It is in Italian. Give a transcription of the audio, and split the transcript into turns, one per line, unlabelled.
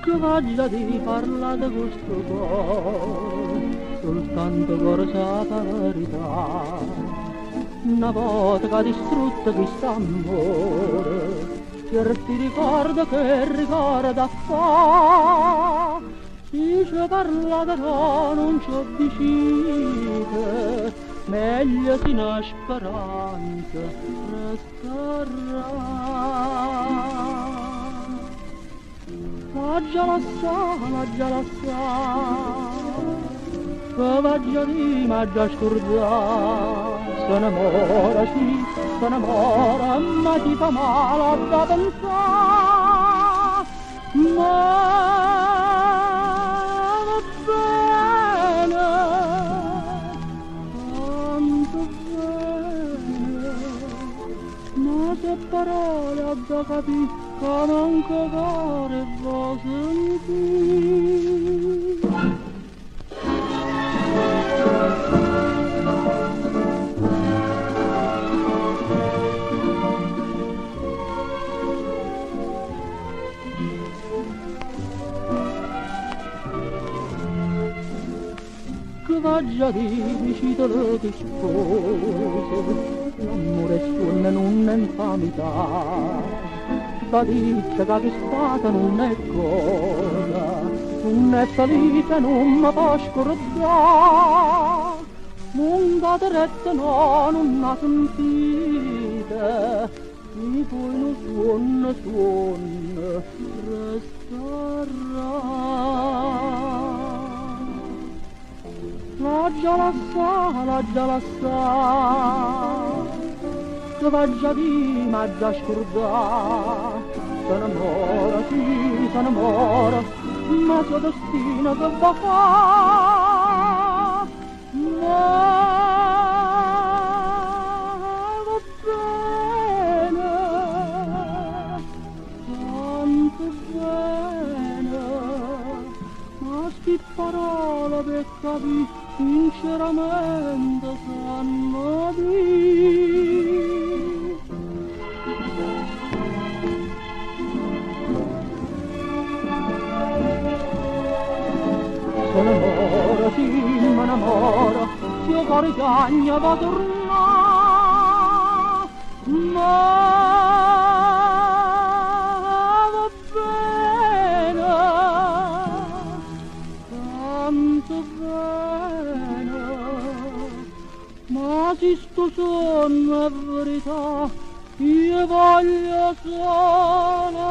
che voglia di parlare di questo cuore, soltanto corsa verità. Una volta che ha distrutto questo amore, che ti ricorda che ricorda fa. Se ci parlate no, non ci avvicina, meglio che una speranza resterà. Lascia che voglia di m'ha scordare. Se innamora, sì, se innamora, ma ti fa male da pensare. Ma va bene, tanto bene, ma se parole ha da capire che manca cuore va sentire. Che voglia di vicino che sposo, l'amore suona non è infamità, la ditta che stata non è cosa, non è salita, non mi fa scordare, non date retta, no, non la sentite, e poi non suona, resterà. Lascia che voglia di m'ha già scordare. Se innamora, sì, se innamora, ma suo destino che va fa. Ma va bene, tanto bene, ma sti parole per capire sinceramente sanno dire. Se innamora, sì, mi innamora, se io cuore cagna va tornare, ma va bene, tanto bene, ma se sto sonno è verità, io voglio solo